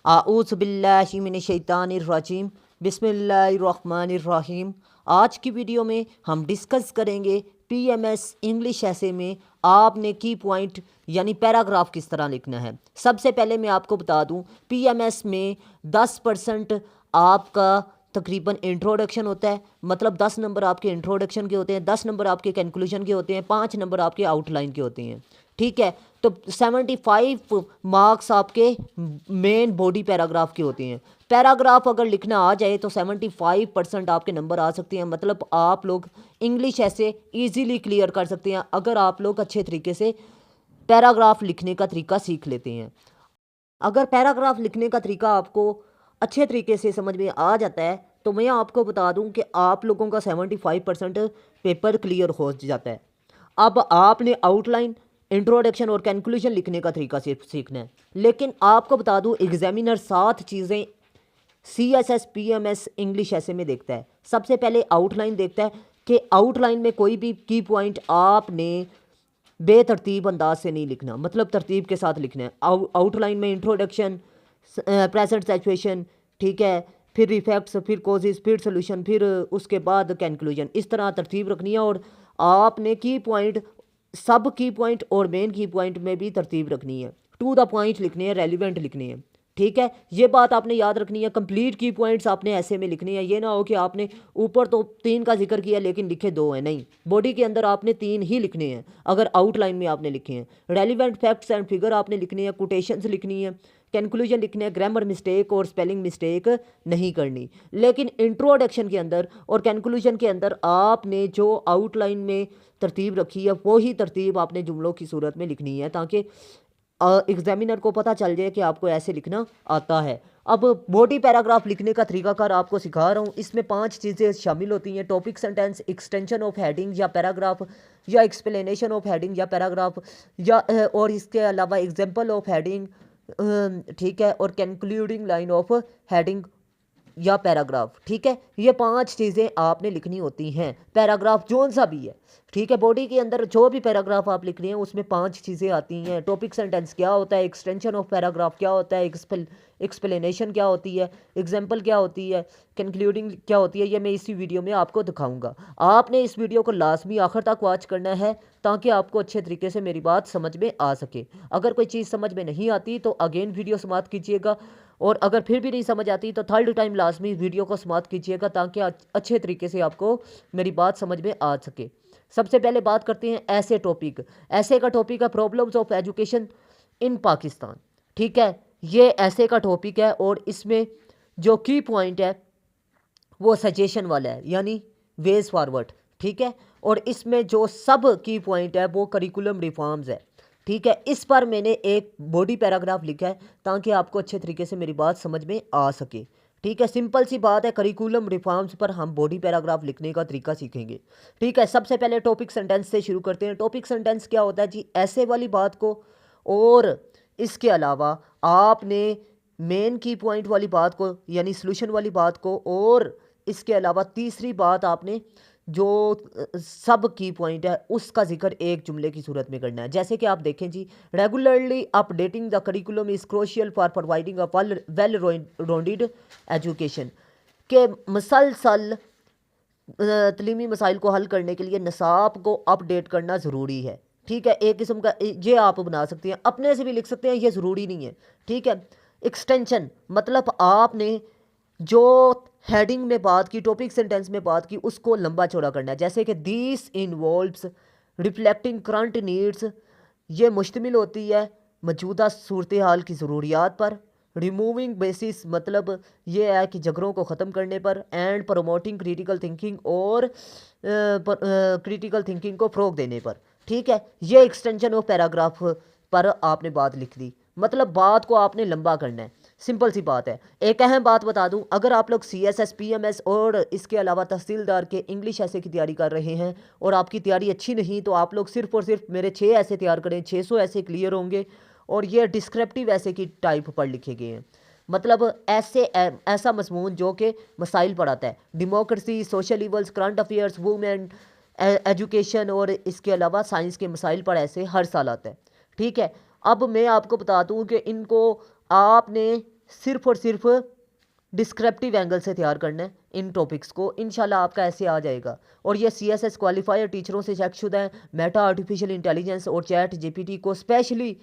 आऊज़ु बिल्लाहि मिनश शैतानिर रजीम बिस्मिल्लाहिर्रहमानिर्रहीम। आज की वीडियो में हम डिस्कस करेंगे पीएमएस इंग्लिश ऐसे में आपने की पॉइंट यानी पैराग्राफ किस तरह लिखना है। सबसे पहले मैं आपको बता दूं, पीएमएस में 10% आपका तकरीबन इंट्रोडक्शन होता है, मतलब 10 नंबर आपके इंट्रोडक्शन के होते हैं, 10 नंबर आपके कंक्लूजन के होते हैं, 5 नंबर आपके आउटलाइन के होते हैं। ठीक है, तो 75 मार्क्स आपके मेन बॉडी पैराग्राफ के होते हैं। पैराग्राफ अगर लिखना आ जाए तो 75% आपके नंबर आ सकते हैं, मतलब आप लोग इंग्लिश ऐसे इजीली क्लियर कर सकते हैं अगर आप लोग अच्छे तरीके से पैराग्राफ लिखने का तरीका सीख लेते हैं। अगर पैराग्राफ लिखने का तरीका आपको अच्छे तरीके से समझ में आ जाता है तो मैं आपको बता दूं कि आप लोगों का 75% पेपर क्लियर हो जाता है। अब आपने आउटलाइन, इंट्रोडक्शन और कंक्लूजन लिखने का तरीका सीखना है। लेकिन आपको बता दूं, एग्जामिनर 7 चीज़ें CSS PMS इंग्लिश ऐसे में देखता है। सबसे पहले आउटलाइन देखता है कि आउटलाइन में कोई भी की पॉइंट आपने बेतरतीब अंदाज से नहीं लिखना, मतलब तरतीब के साथ लिखना है। आउटलाइन में इंट्रोडक्शन, प्रेजेंट सिचुएशन, ठीक है, फिर इफेक्ट्स, फिर कॉजेज, फिर सोल्यूशन, फिर उसके बाद कंक्लूजन, इस तरह तरतीब रखनी है। और आपने की पॉइंट, सब की पॉइंट और मेन की पॉइंट में भी तरतीब रखनी है, टू द पॉइंट लिखने हैं, रेलिवेंट लिखने हैं। ठीक है, ये बात आपने याद रखनी है। कंप्लीट की पॉइंट्स आपने ऐसे में लिखनी है, ये ना हो कि आपने ऊपर तो 3 का जिक्र किया लेकिन लिखे 2 हैं। नहीं, बॉडी के अंदर आपने 3 ही लिखने हैं अगर आउटलाइन में आपने लिखे हैं। रेलिवेंट फैक्ट्स एंड फिगर आपने लिखनी है, कोटेशंस लिखनी है, कंक्लूजन लिखने है, ग्रामर मिस्टेक और स्पेलिंग मिस्टेक नहीं करनी। लेकिन इंट्रोडक्शन के अंदर और कंक्लूजन के अंदर आपने जो आउटलाइन में तरतीब रखी है वही तरतीब आपने जुमलों की सूरत में लिखनी है, ताकि एग्जामिनर को पता चल जाए कि आपको ऐसे लिखना आता है। अब बॉडी पैराग्राफ लिखने का तरीकाकार आपको सिखा रहा हूँ। इसमें 5 चीज़ें शामिल होती हैं: topic, sentence, extension of heading या पैराग्राफ, या एक्सप्लेनेशन ऑफ हेडिंग या पैराग्राफ, या और इसके अलावा एग्जाम्पल ऑफ हेडिंग, ठीक है, और कंक्लूडिंग लाइन ऑफ हेडिंग या पैराग्राफ। ठीक है, ये 5 चीज़ें आपने लिखनी होती हैं, पैराग्राफ जोन सा भी है। ठीक है, बॉडी के अंदर जो भी पैराग्राफ आप लिख रहे हैं उसमें 5 चीज़ें आती हैं। टॉपिक सेंटेंस क्या होता है, एक्सटेंशन ऑफ पैराग्राफ क्या होता है, एक्सप्लेनेशन क्या होती है, एग्जाम्पल क्या होती है, कंक्लूडिंग क्या होती है। ये मैं इसी वीडियो में आपको दिखाऊंगा। आपने इस वीडियो को लाजमी आखिर तक वॉच करना है ताकि आपको अच्छे तरीके से मेरी बात समझ में आ सके। अगर कोई चीज़ समझ में नहीं आती तो अगेन वीडियो समाप्त कीजिएगा, और अगर फिर भी नहीं समझ आती तो थर्ड टाइम लाजमी वीडियो को समाप्त कीजिएगा ताकि अच्छे तरीके से आपको मेरी बात समझ में आ सके। सबसे पहले बात करते हैं ऐसे टॉपिक। ऐसे का टॉपिक है problems of education in Pakistan. ठीक है, ये ऐसे का टॉपिक है और इसमें जो की पॉइंट है वो सजेशन वाला है, यानी वेज फॉरवर्ड। ठीक है, और इसमें जो सब की पॉइंट है वो करिकुलम रिफॉर्म्स है। ठीक है, इस पर मैंने एक बॉडी पैराग्राफ लिखा है ताकि आपको अच्छे तरीके से मेरी बात समझ में आ सके। ठीक है, सिंपल सी बात है, करिकुलम रिफॉर्म्स पर हम बॉडी पैराग्राफ लिखने का तरीका सीखेंगे। ठीक है, सबसे पहले टॉपिक सेंटेंस से शुरू करते हैं। टॉपिक सेंटेंस क्या होता है जी? ऐसे वाली बात को और इसके अलावा आपने मेन की पॉइंट वाली बात को यानी सोल्यूशन वाली बात को, और इसके अलावा तीसरी बात आपने जो सब की पॉइंट है उसका जिक्र एक जुमले की सूरत में करना है। जैसे कि आप देखें जी, regularly updating the curriculum is crucial for providing a well rounded education, के मुसलसल तलीमी मसाइल को हल करने के लिए निसाब को अपडेट करना ज़रूरी है। ठीक है, एक किस्म का ये आप बना सकते हैं, अपने से भी लिख सकते हैं, ये ज़रूरी नहीं है। ठीक है, एक्सटेंशन मतलब आपने जो हेडिंग में बात की, टॉपिक सेंटेंस में बात की, उसको लंबा चौड़ा करना है। जैसे कि this involves reflecting current needs, ये मुश्तमिल होती है मौजूदा सूरत हाल की ज़रूरियात पर। रिमूविंग बेसिस मतलब ये है कि झगड़ों को ख़त्म करने पर। एंड प्रमोटिंग क्रिटिकल थिंकिंग, और क्रिटिकल थिंकिंग को फ़रोग देने पर। ठीक है, ये एक्सटेंशन ऑफ पैराग्राफ पर आपने बात लिख दी, मतलब बात को आपने लंबा करना है। सिंपल सी बात है। एक अहम बात बता दूं, अगर आप लोग CSS PMS और इसके अलावा तहसीलदार के इंग्लिश ऐसे की तैयारी कर रहे हैं और आपकी तैयारी अच्छी नहीं, तो आप लोग सिर्फ और सिर्फ मेरे 6 ऐसे तैयार करें, 600 ऐसे क्लियर होंगे। और ये डिस्क्रिप्टिव ऐसे की टाइप पर लिखे गए हैं, मतलब ऐसा मजमून जो कि मसाइल पढ़ाता है, democracy, social evils, current affairs, women, education, और इसके अलावा साइंस के मसाइल पर ऐसे हर साल आता है। ठीक है, अब मैं आपको बता दूं कि इनको आपने सिर्फ और सिर्फ डिस्क्रिप्टिव एंगल से तैयार करना है इन टॉपिक्स को, इंशाल्लाह आपका ऐसे आ जाएगा। और ये CSS क्वालिफायर टीचरों से चेकशुदा है। मेटा आर्टिफिशियल इंटेलिजेंस और चैट GPT को स्पेशली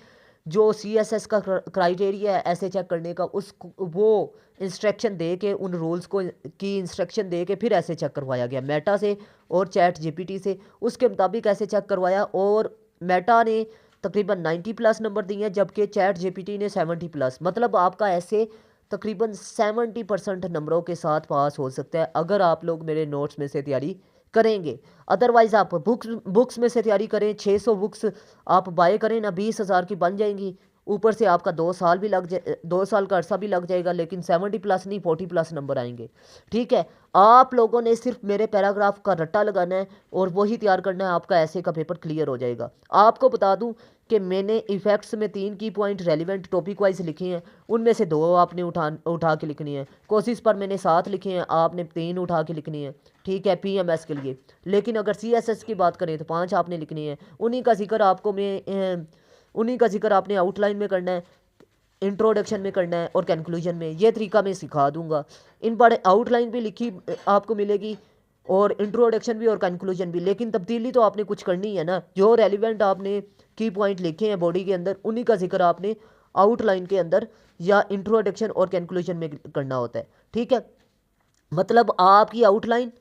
जो CSS का क्राइटेरिया है ऐसे चेक करने का, उस वो इंस्ट्रक्शन दे के, उन रूल्स को की इंस्ट्रक्शन दे के फिर ऐसे चेक करवाया गया मेटा से और चैट GPT से, उसके मुताबिक ऐसे चेक करवाया। और मेटा ने तकरीबन 90+ नंबर दिए हैं, जबकि चैट GPT ने 70+। मतलब आपका ऐसे तकरीबन 70% नंबरों के साथ पास हो सकता है अगर आप लोग मेरे नोट्स में से तैयारी करेंगे। अदरवाइज़ आप बुक्स में से तैयारी करें, 600 बुक्स आप बाय करें ना, 20,000 की बन जाएंगी, ऊपर से आपका 2 साल भी लग जाए, 2 साल का अरसा भी लग जाएगा, लेकिन 70+ नहीं 40+ नंबर आएंगे। ठीक है, आप लोगों ने सिर्फ मेरे पैराग्राफ का रट्टा लगाना है और वही तैयार करना है, आपका ऐसे का पेपर क्लियर हो जाएगा। आपको बता दूं कि मैंने इफेक्ट्स में 3 की पॉइंट रेलिवेंट टॉपिक वाइज लिखे हैं, उनमें से 2 आपने उठा के लिखनी है। कोशिश पर मैंने 7 लिखे हैं, आपने 3 उठा के लिखनी है। ठीक है, PMS के लिए। लेकिन अगर CSS की बात करें तो 5 आपने लिखनी है। उन्हीं का जिक्र आपने आउटलाइन में करना है, इंट्रोडक्शन में करना है और कंक्लूजन में। ये तरीका मैं सिखा दूंगा। इन पर आउटलाइन भी लिखी आपको मिलेगी और इंट्रोडक्शन भी और कंक्लूजन भी, लेकिन तब्दीली तो आपने कुछ करनी है ना। जो रेलिवेंट आपने की पॉइंट लिखे हैं बॉडी के अंदर, उन्हीं का जिक्र आपने आउटलाइन के अंदर या इंट्रोडक्शन और कंक्लूजन में करना होता है। ठीक है, मतलब आपकी आउटलाइन,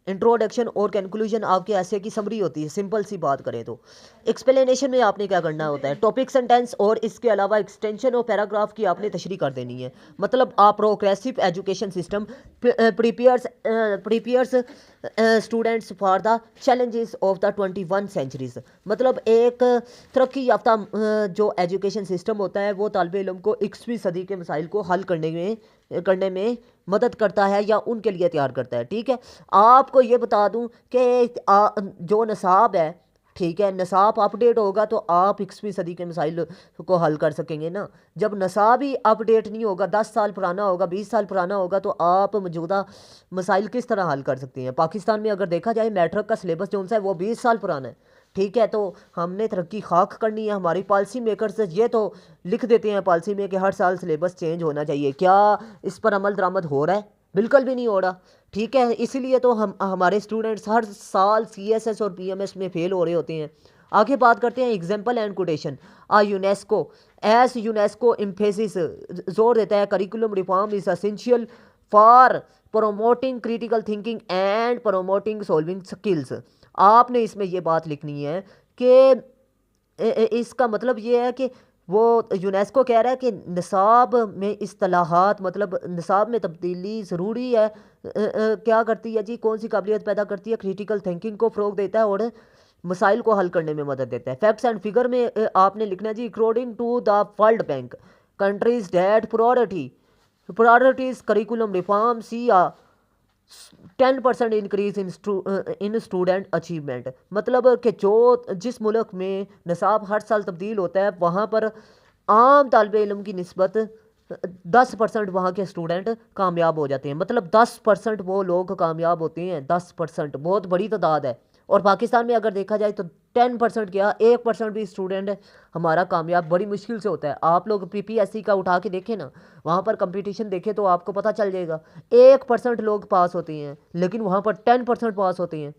इंट्रोडक्शन और कंक्लूजन आपके ऐसे की समरी होती है। सिंपल सी बात करें तो एक्सप्लेनेशन में आपने क्या करना होता है, टॉपिक सेंटेंस और इसके अलावा एक्सटेंशन और पैराग्राफ की आपने तशरीह कर देनी है। मतलब आप progressive education system prepares students for the challenges of the 21 centuries. मतलब एक तरक्की याफ्ता जो एजुकेशन सिस्टम होता है वो तालिब इल्म को 21वीं सदी के मसाइल को हल करने में मदद करता है या उनके लिए तैयार करता है। ठीक है, आपको ये बता दूं कि जो नसाब है, ठीक है, नसाब अपडेट होगा तो आप 21वीं सदी के मसाइल को हल कर सकेंगे ना। जब नसाब ही अपडेट नहीं होगा, 10 साल पुराना होगा, 20 साल पुराना होगा, तो आप मौजूदा मसाइल किस तरह हल कर सकते हैं। पाकिस्तान में अगर देखा जाए मैट्रिक का सिलेबस जो है वो 20 साल पुराना है। ठीक है, तो हमने तरक्की खाक करनी है। हमारी पॉलिसी मेकर्स ये तो लिख देते हैं पॉलिसी में कि हर साल सिलेबस चेंज होना चाहिए। क्या इस पर अमल दरामद हो रहा है? बिल्कुल भी नहीं हो रहा। ठीक है, इसीलिए तो हमारे स्टूडेंट्स हर साल CSS और PMS में फेल हो रहे होते हैं। आगे बात करते हैं example and quotation. UNESCO emphasis जोर देता है curriculum reform is essential for promoting critical thinking and promoting solving skills. आपने इसमें ये बात लिखनी है कि इसका मतलब ये है कि वो यूनेस्को कह रहा है कि निसाब में इस्तिलाहात, मतलब निसाब में तब्दीली ज़रूरी है। क्या करती है जी, कौन सी काबिलियत पैदा करती है? क्रिटिकल थिंकिंग को फ़रोग देता है और मसाइल को हल करने में मदद देता है। फैक्ट्स एंड फिगर में आपने लिखना है जी, according to the world bank countries that priorities curriculum reform see 10% increase in student achievement. मतलब कि जिस मुल्क में निसाब हर साल तब्दील होता है वहाँ पर आम तालिब इल्म की निस्बत 10% वहाँ के स्टूडेंट कामयाब हो जाते हैं। मतलब 10% वो लोग कामयाब होते हैं। 10% बहुत बड़ी तादाद है। और पाकिस्तान में अगर देखा जाए तो 10% क्या, 1% भी स्टूडेंट हमारा कामयाब बड़ी मुश्किल से होता है। आप लोग PPSC का उठा के देखें ना, वहाँ पर कंपटीशन देखें तो आपको पता चल जाएगा। 1% लोग पास होते हैं लेकिन वहाँ पर 10% पास होते हैं।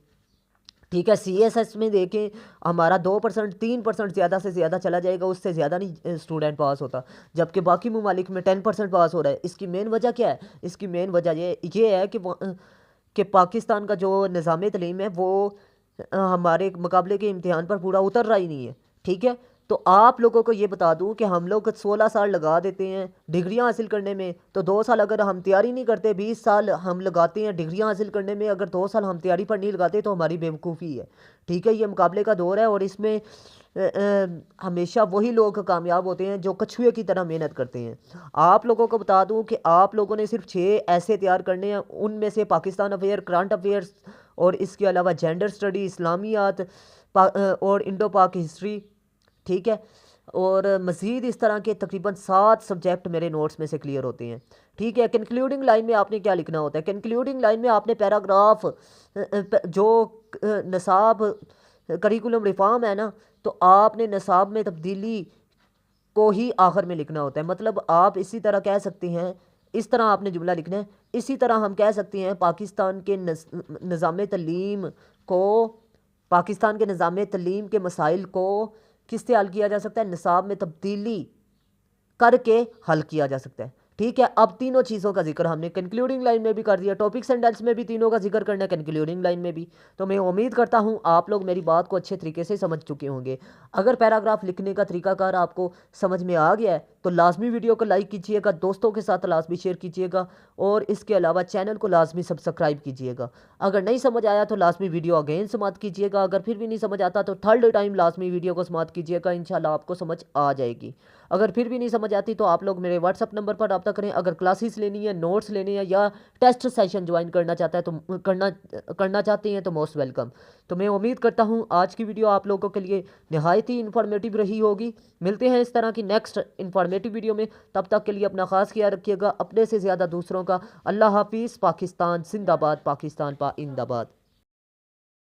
ठीक है, CSS में देखें हमारा 2% 3% ज़्यादा से ज़्यादा चला जाएगा, उससे ज़्यादा नहीं स्टूडेंट पास होता, जबकि बाकी ममालिक में 10% पास हो रहा है। इसकी मेन वजह क्या है? इसकी मेन वजह ये है कि पाकिस्तान का जो निज़ाम तलीम है वो हमारे मुकाबले के इम्तिहान पर पूरा उतर रहा ही नहीं है। ठीक है, तो आप लोगों को ये बता दूं कि हम लोग 16 साल लगा देते हैं डिग्रियां हासिल करने में, तो 2 साल अगर हम तैयारी नहीं करते, 20 साल हम लगाते हैं डिग्रियां हासिल करने में, अगर 2 साल हम तैयारी पर नहीं लगाते तो हमारी बेवकूफ़ी है। ठीक है, ये मुकाबले का दौर है और इसमें हमेशा वही लोग कामयाब होते हैं जो कछुए की तरह मेहनत करते हैं। आप लोगों को बता दूं कि आप लोगों ने सिर्फ 6 ऐसे तैयार करने हैं, उनमें से पाकिस्तान अफेयर, करंट अफेयर्स और इसके अलावा जेंडर स्टडी, इस्लामियात और इंडो पाक हिस्ट्री। ठीक है, और मज़ीद इस तरह के तकरीबन 7 सब्जेक्ट मेरे नोट्स में से क्लियर होते हैं। ठीक है, कंक्लूडिंग लाइन में आपने क्या लिखना होता है? कंक्लूडिंग लाइन में आपने पैराग्राफ जो निसाब करिकुलम रिफॉर्म है ना, तो आपने निसाब में तब्दीली को ही आखिर में लिखना होता है। मतलब आप इसी तरह कह सकते हैं, इस तरह आपने जुमला लिखना है। इसी तरह हम कह सकते हैं पाकिस्तान के निज़ाम तलीम को, पाकिस्तान के निज़ाम तलीम के मसाइल को किससे हल किया जा सकता है? निसाब में तब्दीली करके हल किया जा सकता है। ठीक है, अब तीनों चीज़ों का जिक्र हमने कंक्लूडिंग लाइन में भी कर दिया, टॉपिक सेंटेंस में भी तीनों का जिक्र करना है, कंक्लूडिंग लाइन में भी। तो मैं उम्मीद करता हूँ आप लोग मेरी बात को अच्छे तरीके से समझ चुके होंगे। अगर पैराग्राफ लिखने का तरीकाकार आपको समझ में आ गया है तो लाजमी वीडियो को लाइक कीजिएगा, दोस्तों के साथ लाजमी शेयर कीजिएगा और इसके अलावा चैनल को लाजमी सब्सक्राइब कीजिएगा। अगर नहीं समझ आया तो लाजमी वीडियो अगेन समाप्त कीजिएगा। अगर फिर भी नहीं समझ आता तो थर्ड टाइम लाजमी वीडियो को समाप्त कीजिएगा, इंशाल्लाह आपको समझ आ जाएगी। अगर फिर भी नहीं समझ आती तो आप लोग मेरे व्हाट्सअप नंबर पर रब्ता करें। अगर क्लासेस लेनी है, नोट्स लेने हैं या टेस्ट सेशन ज्वाइन करना चाहता है तो करना चाहते हैं तो मोस्ट वेलकम। तो मैं उम्मीद करता हूँ आज की वीडियो आप लोगों के लिए नहायत ही इंफॉर्मेटिव रही होगी। मिलते हैं इस तरह की नेक्स्ट इंफॉर्मेटिव वीडियो में, तब तक के लिए अपना खास ख्याल रखिएगा, अपने से ज़्यादा दूसरों का। अल्लाह हाफिज़। पाकिस्तान जिंदाबाद, पाकिस्तान पाइंदाबाद।